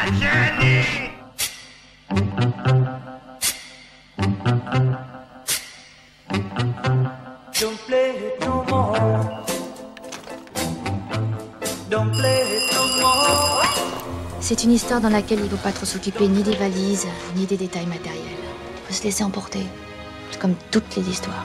Don't play it no more. Don't play it no more. C'est une histoire dans laquelle il ne faut pas trop s'occuper ni des valises, ni des détails matériels. Il faut se laisser emporter. C'est comme toutes les histoires.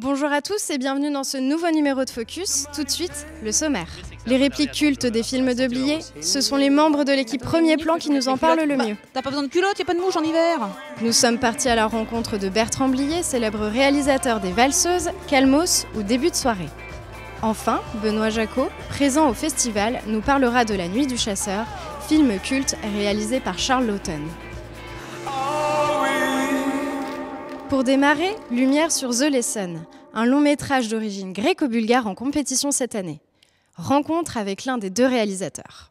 Bonjour à tous et bienvenue dans ce nouveau numéro de Focus. Tout de suite, le sommaire. Les répliques cultes des films de Blier, ce sont les membres de l'équipe Premier Plan qui nous en parlent le mieux. T'as pas besoin de culotte, y a pas de mouche en hiver. Nous sommes partis à la rencontre de Bertrand Blier, célèbre réalisateur des Valseuses, Calmos ou Début de soirée. Enfin, Benoît Jacot, présent au festival, nous parlera de La Nuit du Chasseur, film culte réalisé par Charles Laughton. Pour démarrer, lumière sur The Lesson, un long métrage d'origine gréco-bulgare en compétition cette année. Rencontre avec l'un des deux réalisateurs.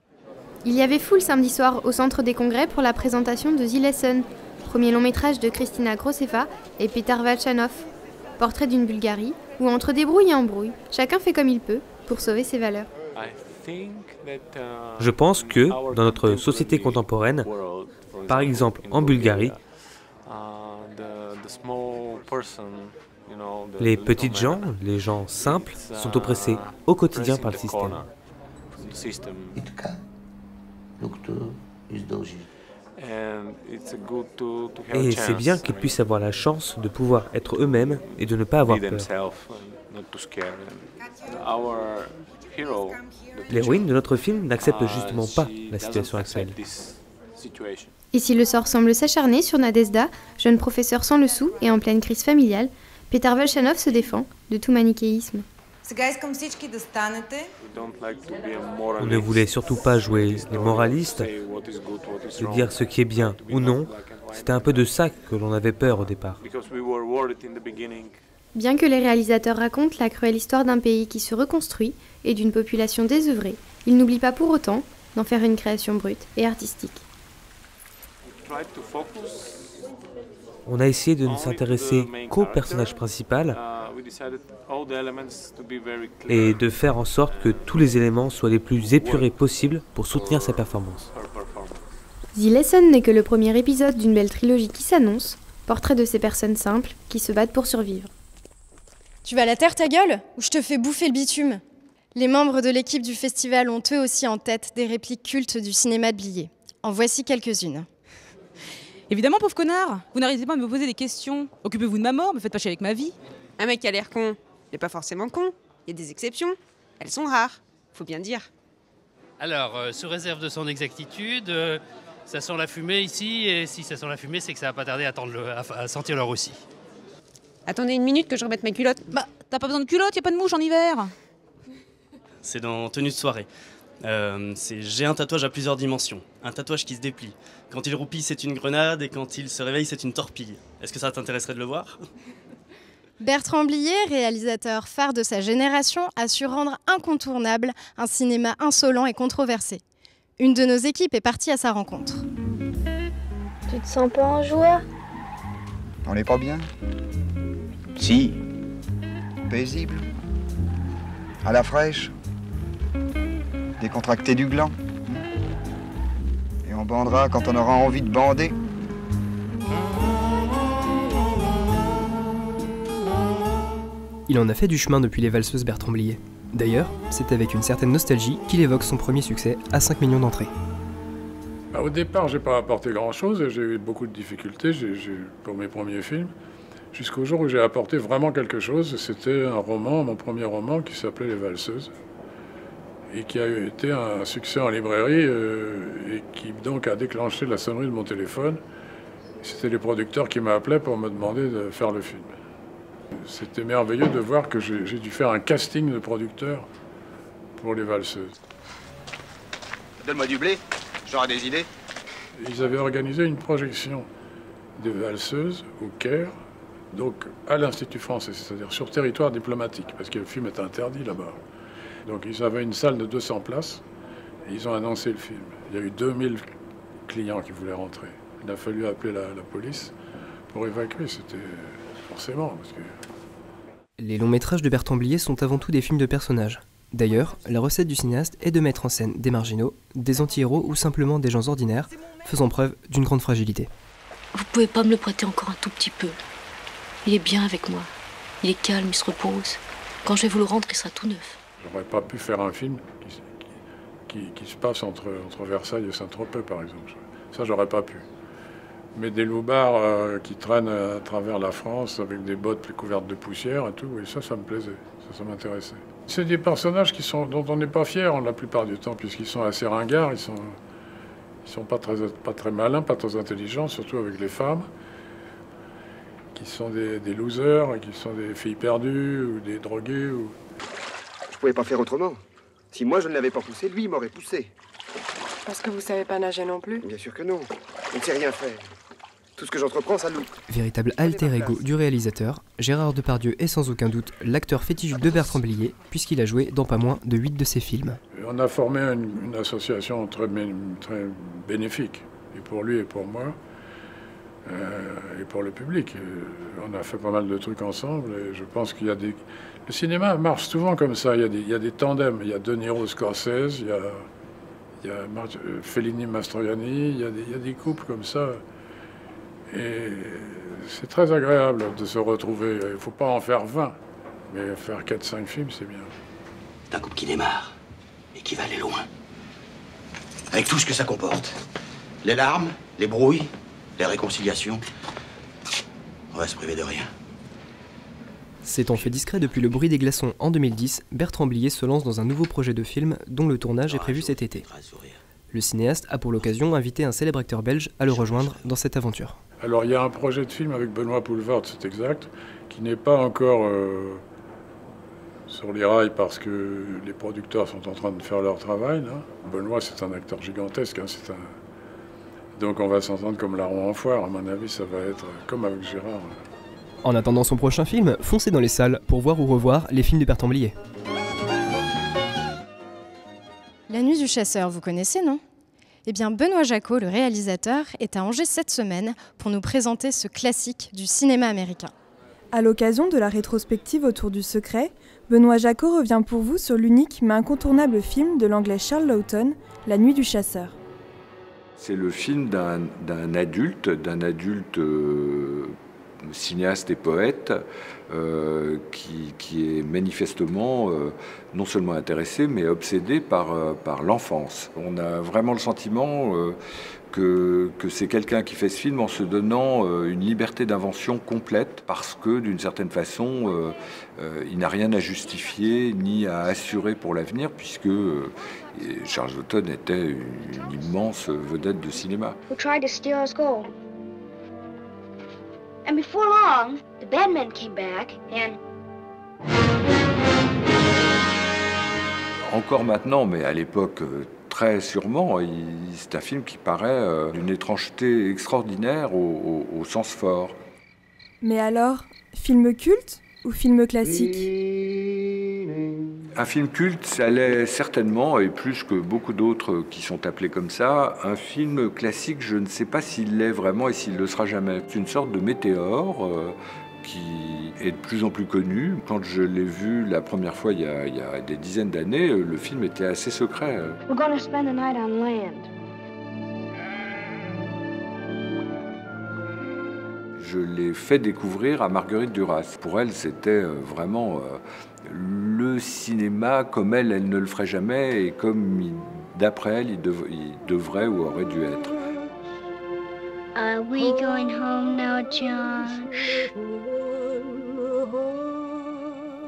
Il y avait foule samedi soir au centre des congrès pour la présentation de The Lesson, premier long métrage de Kristina Groseva et Petar Valchanov. Portrait d'une Bulgarie où entre débrouille et embrouille, chacun fait comme il peut pour sauver ses valeurs. Je pense que dans notre société contemporaine, par exemple en Bulgarie, les petites gens, les gens simples, sont oppressés au quotidien par le système. Et c'est bien qu'ils puissent avoir la chance de pouvoir être eux-mêmes et de ne pas avoir peur. L'héroïne de notre film n'accepte justement pas la situation actuelle. Et si le sort semble s'acharner sur Nadezhda, jeune professeur sans le sou et en pleine crise familiale, Petar Valchanov se défend de tout manichéisme. On ne voulait surtout pas jouer les moralistes, de dire ce qui est bien ou non. C'était un peu de ça que l'on avait peur au départ. Bien que les réalisateurs racontent la cruelle histoire d'un pays qui se reconstruit et d'une population désœuvrée, ils n'oublient pas pour autant d'en faire une création brute et artistique. On a essayé de ne s'intéresser qu'au personnage principal et de faire en sorte que tous les éléments soient les plus épurés possibles pour soutenir sa performance. The Lesson n'est que le premier épisode d'une belle trilogie qui s'annonce, portrait de ces personnes simples qui se battent pour survivre. Tu vas la terre ta gueule ou je te fais bouffer le bitume? Les membres de l'équipe du festival ont eux aussi en tête des répliques cultes du cinéma de Blier. En voici quelques-unes. Évidemment, pauvre connard, vous n'arrêtez pas de me poser des questions. Occupez-vous de ma mort, me faites pas chier avec ma vie. Un mec qui a l'air con, il n'est pas forcément con. Il y a des exceptions. Elles sont rares, faut bien dire. Alors, sous réserve de son exactitude, ça sent la fumée ici, et si ça sent la fumée, c'est que ça va pas tarder à sentir le roussi. Attendez une minute que je remette ma culotte. Bah, t'as pas besoin de culotte, y a pas de mouche en hiver. C'est dans Tenue de soirée. J'ai un tatouage à plusieurs dimensions. Un tatouage qui se déplie. Quand il roupille, c'est une grenade, et quand il se réveille, c'est une torpille. Est-ce que ça t'intéresserait de le voir ? Bertrand Blier, réalisateur phare de sa génération, a su rendre incontournable un cinéma insolent et controversé. Une de nos équipes est partie à sa rencontre. Tu te sens pas un joueur? On n'est pas bien? Si. Paisible. À la fraîche. Décontracté du gland. Et on bandera quand on aura envie de bander. Il en a fait du chemin depuis les Valseuses Bertrand Blier. D'ailleurs, c'est avec une certaine nostalgie qu'il évoque son premier succès à 5 millions d'entrées. Au départ, j'ai pas apporté grand-chose, j'ai eu beaucoup de difficultés pour mes premiers films, jusqu'au jour où j'ai apporté vraiment quelque chose. C'était un roman, mon premier roman, qui s'appelait Les Valseuses, et qui a été un succès en librairie, et qui donc a déclenché la sonnerie de mon téléphone. C'était les producteurs qui m'appelaient pour me demander de faire le film. C'était merveilleux de voir que j'ai dû faire un casting de producteurs pour Les Valseuses. Donne-moi du blé, j'aurai des idées. Ils avaient organisé une projection des Valseuses au Caire, donc à l'Institut français, c'est-à-dire sur territoire diplomatique, parce que le film est interdit là-bas. Donc ils avaient une salle de 200 places et ils ont annoncé le film. Il y a eu 2000 clients qui voulaient rentrer. Il a fallu appeler la police pour évacuer, c'était forcément. Parce que... Les longs métrages de Bertrand Blier sont avant tout des films de personnages. D'ailleurs, la recette du cinéaste est de mettre en scène des marginaux, des anti-héros ou simplement des gens ordinaires, faisant preuve d'une grande fragilité. Vous pouvez pas me le prêter encore un tout petit peu? Il est bien avec moi. Il est calme, il se repose. Quand je vais vous le rendre, il sera tout neuf. J'aurais pas pu faire un film qui se passe entre Versailles et Saint-Tropez, par exemple. Ça, j'aurais pas pu. Mais des loupards qui traînent à travers la France avec des bottes plus couvertes de poussière et tout, et ça me plaisait, ça m'intéressait. C'est des personnages dont on n'est pas fier la plupart du temps, puisqu'ils sont assez ringards, ils sont pas très malins, pas très intelligents, surtout avec les femmes, qui sont des losers, qui sont des filles perdues ou des drogués. Je pouvais pas faire autrement. Si moi je ne l'avais pas poussé, lui il m'aurait poussé. Parce que vous savez pas nager non plus? Bien sûr que non. On ne sait rien faire. Tout ce que j'entreprends, ça loupe. Véritable alter ego du réalisateur, Gérard Depardieu est sans aucun doute l'acteur fétiche de Bertrand Blier, puisqu'il a joué dans pas moins de 8 de ses films. On a formé une association très bénéfique, et pour lui et pour moi, et pour le public. On a fait pas mal de trucs ensemble, et je pense qu'il y a des... Le cinéma marche souvent comme ça, il y a des tandems, il y a De Niro, Scorsese, il y a Fellini, Mastroianni, il y a des couples comme ça. Et c'est très agréable de se retrouver. Il ne faut pas en faire 20, mais faire 4-5 films, c'est bien. C'est un couple qui démarre et qui va aller loin. Avec tout ce que ça comporte. Les larmes, les brouilles, les réconciliations. On va se priver de rien. S'étant fait discret depuis Le Bruit des glaçons en 2010, Bertrand Blier se lance dans un nouveau projet de film dont le tournage est prévu cet été. Le cinéaste a pour l'occasion invité un célèbre acteur belge à le rejoindre dans cette aventure. Alors il y a un projet de film avec Benoît Poelvoort, c'est exact, qui n'est pas encore sur les rails parce que les producteurs sont en train de faire leur travail. Là. Benoît, c'est un acteur gigantesque. Donc on va s'entendre comme larron en foire. À mon avis, ça va être comme avec Gérard. En attendant son prochain film, foncez dans les salles pour voir ou revoir les films de Bertrand Blier. La Nuit du Chasseur, vous connaissez, non? Eh bien, Benoît Jacot, le réalisateur, est à Angers cette semaine pour nous présenter ce classique du cinéma américain. À l'occasion de la rétrospective autour du secret, Benoît Jacot revient pour vous sur l'unique mais incontournable film de l'anglais Charles Laughton, La Nuit du Chasseur. C'est le film d'un adulte cinéaste et poète qui est manifestement non seulement intéressé mais obsédé par l'enfance. On a vraiment le sentiment que c'est quelqu'un qui fait ce film en se donnant une liberté d'invention complète parce que d'une certaine façon il n'a rien à justifier ni à assurer pour l'avenir puisque Charles Laughton était une immense vedette de cinéma. And before long, the bad men came back and... Encore maintenant, mais à l'époque très sûrement, c'est un film qui paraît d'une étrangeté extraordinaire au sens fort. Mais alors, film culte ou film classique? Un film culte, ça l'est certainement, et plus que beaucoup d'autres qui sont appelés comme ça. Un film classique, je ne sais pas s'il l'est vraiment et s'il le sera jamais. C'est une sorte de météore qui est de plus en plus connu. Quand je l'ai vu la première fois il y a des dizaines d'années, le film était assez secret. We're gonna spend the night on land. Je l'ai fait découvrir à Marguerite Duras. Pour elle, c'était vraiment le cinéma comme elle ne le ferait jamais et comme, d'après elle, il devrait ou aurait dû être. Are we going home now, John?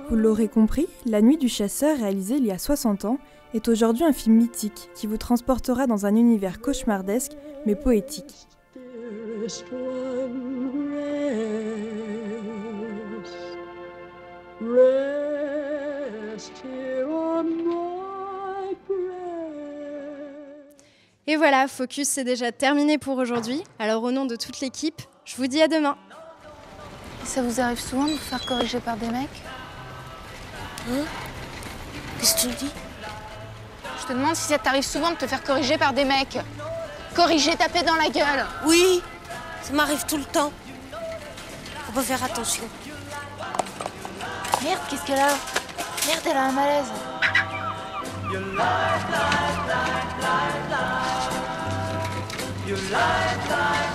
Vous l'aurez compris, La Nuit du Chasseur, réalisé il y a 60 ans, est aujourd'hui un film mythique qui vous transportera dans un univers cauchemardesque mais poétique. Et voilà, Focus, c'est déjà terminé pour aujourd'hui. Alors au nom de toute l'équipe, je vous dis à demain. Ça vous arrive souvent de vous faire corriger par des mecs? Hein? Qu'est-ce que tu me dis? Je te demande si ça t'arrive souvent de te faire corriger par des mecs. Corriger, taper dans la gueule. Oui, ça m'arrive tout le temps. On peut faire attention. Merde, qu'est-ce qu'elle a? Merde, elle a un malaise. You light, light, light, light. You light, light.